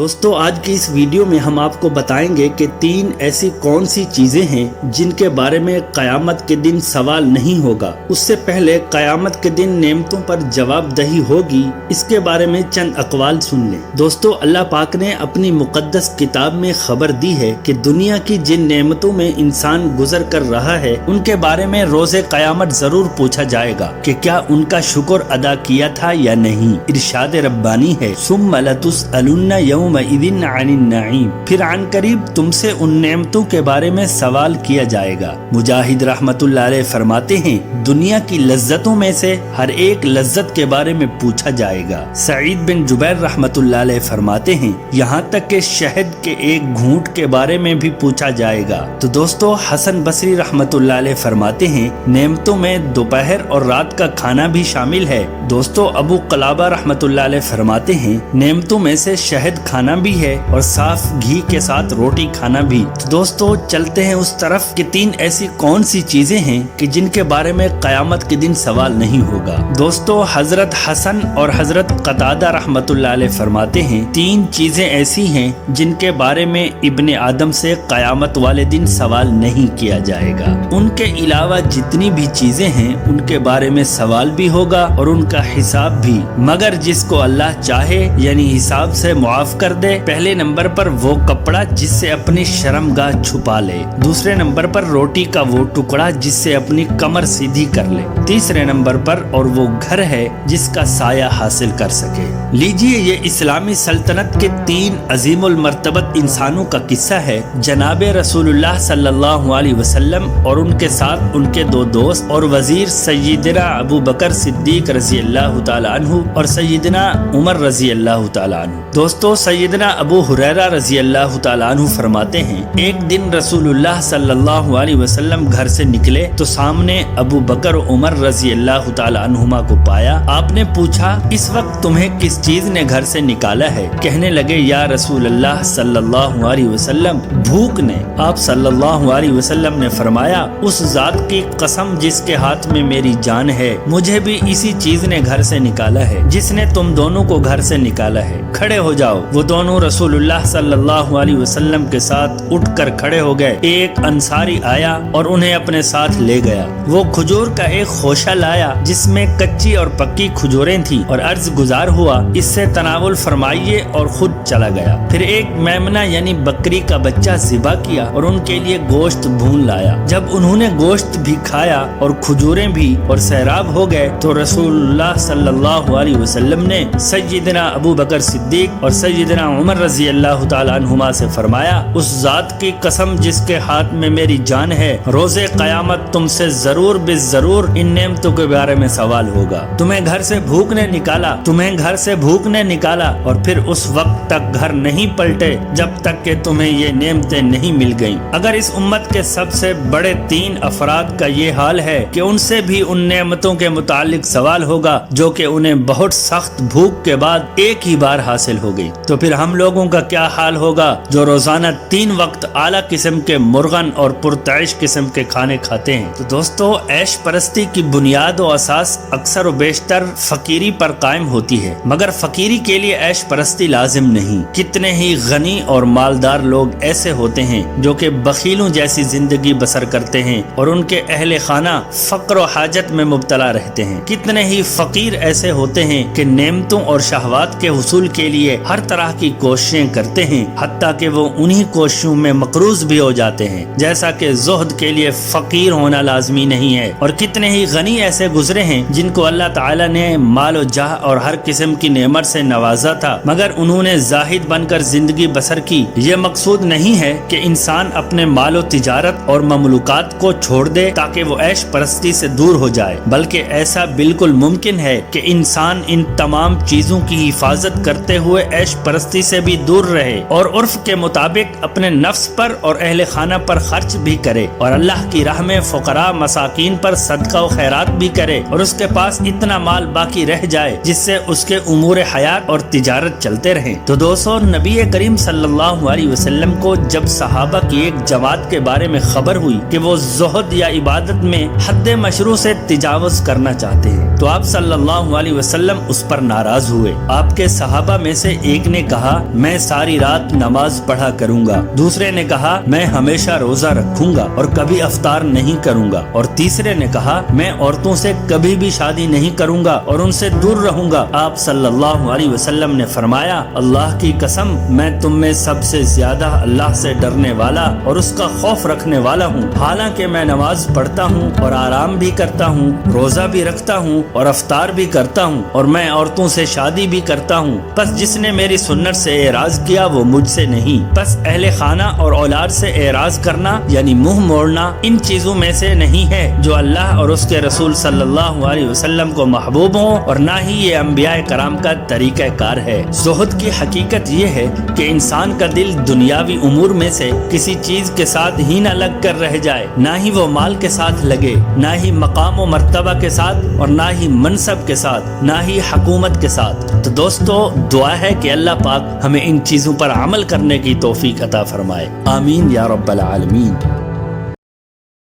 دوستو آج کی اس ویڈیو میں ہم آپ کو بتائیں گے کہ 3 ایسی کون سی چیزیں ہیں جن کے بارے میں قیامت کے دن سوال نہیں ہوگا۔ اس سے پہلے قیامت کے دن نعمتوں پر جواب دہی ہوگی، اس کے بارے میں چند اقوال سن لیں۔ دوستو اللہ پاک نے اپنی مقدس کتاب میں خبر دی ہے کہ دنیا کی جن نعمتوں میں انسان گزر کر رہا ہے ان کے بارے میں روز قیامت ضرور پوچھا جائے گا کہ کیا ان کا شکر ادا کیا تھا یا نہیں۔ ارشاد ربانی ہے ثم لتسألن یومئذ عن النعیم، پھر عن قریب تم سے ان نعمتوں کے بارے میں سوال کیا جائے گا۔ مجاہد رحمت اللہ علیہ فرماتے ہیں دنیا کی لذتوں میں سے ہر ایک لذت کے بارے میں پوچھا جائے گا۔ سعید بن جبیر رحمت اللہ علیہ فرماتے ہیں یہاں تک کہ شہد کے ایک گھونٹ کے بارے میں بھی پوچھا جائے گا۔ تو دوستو حسن بصری رحمت اللہ علیہ فرماتے ہیں نعمتوں میں دوپہر اور رات کا کھانا بھی شامل ہے۔ دوستو ابو قلابہ رحمت اللہ علیہ فرماتے ہیں نعمتوں میں سے شہد کھانا بھی ہے اور صاف گھی کے ساتھ روٹی کھانا بھی۔ تو دوستو چلتے ہیں اس طرف کہ 3 ایسی کون سی چیزیں ہیں کہ جن کے بارے میں قیامت کے دن سوال نہیں ہوگا۔ دوستو حضرت حسن اور حضرت قتادہ رحمت اللہ علیہ فرماتے ہیں 3 چیزیں ایسی ہیں جن کے بارے میں ابن آدم سے قیامت والے دن سوال نہیں کیا جائے گا۔ ان کے علاوہ جتنی بھی چیزیں ہیں ان کے بارے میں سوال بھی ہوگا اور ان کا حساب بھی، مگر جس کو اللہ چاہے یعنی حساب سے معاف کر دے۔ پہلے نمبر پر وہ کپڑا جس سے اپنی شرمگاہ چھپا لے، دوسرے نمبر پر روٹی کا وہ ٹکڑا جس سے اپنی کمر سیدھی کر لے، تیسرے نمبر پر اور وہ گھر ہے جس کا سایہ حاصل کر سکے۔ لیجئے یہ اسلامی سلطنت کے 3 عظیم المرتبت انسانوں کا قصہ ہے، جناب رسول اللہ صلی اللہ علیہ وسلم اور ان کے ساتھ ان کے 2 دوست اور وزیر سیدنا ابو بکر صدیق رضی اللہ تعالی عنہ اور سیدنا عمر رضی اللہ تعالی عنہ۔ دوستو سیدنا ابو ہریرہ رضی اللہ تعالی عنہ فرماتے ہیں ایک دن رسول اللہ صلی اللہ علیہ وسلم گھر سے نکلے تو سامنے ابو بکر عمر رضی اللہ تعالی عنہما کو پایا۔ آپ نے پوچھا اس وقت تمہیں کس چیز نے گھر سے نکالا ہے؟ کہنے لگے یا رسول اللہ صلی اللہ علیہ وسلم بھوک نے۔ آپ صلی اللہ علیہ وسلم نے فرمایا اس ذات کی قسم جس کے ہاتھ میں میری جان ہے مجھے بھی اسی چیز نے گھر سے نکالا ہے جس نے تم دونوں کو گھر سے نکالا ہے، کھڑے ہو جاؤ۔ وہ دونوں رسول اللہ صلی اللہ علیہ وسلم کے ساتھ اٹھ کر کھڑے ہو گئے۔ ایک انصاری آیا اور انہیں اپنے ساتھ لے گیا۔ وہ کھجور کا ایک خوشہ لایا جس میں کچی اور پکی کھجوریں تھیں اور عرض گزار ہوا اس سے تناول فرمائیے اور خود چلا گیا۔ پھر ایک میمنہ یعنی بکری کا بچہ ذبح کیا اور ان کے لیے گوشت بھون لایا۔ جب انہوں نے گوشت بھی کھایا اور کھجوریں بھی اور سیراب ہو گئے تو رسول اللہ صلی اللہ علیہ وسلم نے سیدنا ابو بکر صدیق اور سیدنا عمر رضی اللہ تعالی عنہما سے فرمایا اس ذات کی قسم جس کے ہاتھ میں میری جان ہے روز قیامت تم سے ضرور بالضرور ان نعمتوں کے بارے میں سوال ہوگا۔ تمہیں گھر سے بھوک نے نکالا اور پھر اس وقت تک گھر نہیں پلٹے جب تک کہ تمہیں یہ نعمتیں نہیں مل گئیں۔ اگر اس امت کے سب سے بڑے 3 افراد کا یہ حال ہے کہ ان سے بھی ان نعمتوں کے متعلق سوال ہوگا جو کہ انہیں بہت سخت بھوک کے بعد ایک ہی بار حاصل ہو گئی، تو پھر ہم لوگوں کا کیا حال ہوگا جو روزانہ 3 وقت اعلیٰ قسم کے مرغن اور پرتعیش قسم کے کھانے کھاتے ہیں۔ تو دوستو عیش پرستی کی بنیاد و اساس اکثر و بیشتر فقیری پر قائم ہوتی ہے، مگر فقیری کے لیے عیش پرستی لازم نہیں۔ کتنے ہی غنی اور مالدار لوگ ایسے ہوتے ہیں جو کہ بخیلوں جیسی زندگی بسر کرتے ہیں اور ان کے اہل خانہ فقر و حاجت میں مبتلا رہتے ہیں۔ کتنے ہی فقیر ایسے ہوتے ہیں کہ نعمتوں اور شہوات کے حصول کے لیے ہر طرح کی کوششیں کرتے ہیں، حتیٰ کہ وہ انہی کوششوں میں مقروض بھی ہو جاتے ہیں، جیسا کہ زہد کے لیے فقیر ہونا لازمی نہیں ہے۔ اور کتنے ہی غنی ایسے گزرے ہیں جن کو اللہ تعالیٰ نے مال و جاہ اور ہر قسم کی نعمت سے نوازا تھا، مگر انہوں نے زاہد بن کر زندگی بسر کی۔ یہ مقصود نہیں ہے کہ انسان اپنے مال و تجارت اور مملوکات کو چھوڑ دے تاکہ وہ عیش پرستی سے دور ہو جائے، بلکہ ایسا بالکل ممکن ہے کہ انسان ان تمام چیزوں کی حفاظت کرتے ہوئے عیش پرستی سے بھی دور رہے اور عرف کے مطابق اپنے نفس پر اور اہل خانہ پر خرچ بھی کرے اور اللہ کی راہ میں فقراء مساکین پر صدقہ و خیرات بھی کرے اور اس کے پاس اتنا مال باقی رہ جائے جس سے اس کے امور حیات اور تجارت چلتے رہیں۔ تو دوستو نبی کریم صلی اللہ علیہ وسلم کو جب صحابہ کی ایک جماعت کے بارے میں خبر ہوئی کہ وہ زہد یا عبادت میں حد مشروع سے تجاوز کرنا چاہتے ہیں تو آپ صلی اللہ علیہ وسلم اس پر ناراض ہوئے۔ آپ کے صحابہ میں سے ایک نے کہا میں ساری رات نماز پڑھا کروں گا، دوسرے نے کہا میں ہمیشہ روزہ رکھوں گا اور کبھی افطار نہیں کروں گا، اور تیسرے نے کہا میں عورتوں سے کبھی بھی شادی نہیں کروں گا اور ان سے دور رہوں گا۔ آپ صلی اللہ علیہ وسلم نے فرمایا اللہ کی قسم میں تم میں سب سے زیادہ اللہ سے ڈرنے والا اور اس کا خوف رکھنے والا ہوں، حالانکہ میں نماز پڑھتا ہوں اور آرام بھی کرتا ہوں، روزہ بھی رکھتا ہوں اور افطار بھی کرتا ہوں، اور میں عورتوں سے شادی بھی کرتا ہوں، بس جس نے میری سنت سے اعراض کیا وہ مجھ سے نہیں۔ بس اہل خانہ اور اولاد سے اعراض کرنا یعنی منہ موڑنا ان چیزوں میں سے نہیں ہے جو اللہ اور اس کے رسول صلی اللہ علیہ وسلم کو محبوب ہوں، اور نہ ہی یہ انبیاء کرام کا طریقہ کار ہے۔ زہد کی حقیقت یہ ہے کہ انسان کا دل دنیاوی امور میں سے کسی چیز کے ساتھ ہی نہ لگ کر رہ جائے، نہ ہی وہ مال کے ساتھ لگے، نہ ہی مقام و مرتبہ کے ساتھ، اور نہ ہی منصب کے ساتھ، نہ ہی حکومت کے ساتھ۔ تو دوستو دعا ہے کہ اللہ پاک ہمیں ان چیزوں پر عمل کرنے کی توفیق عطا فرمائے، آمین یا رب العالمین۔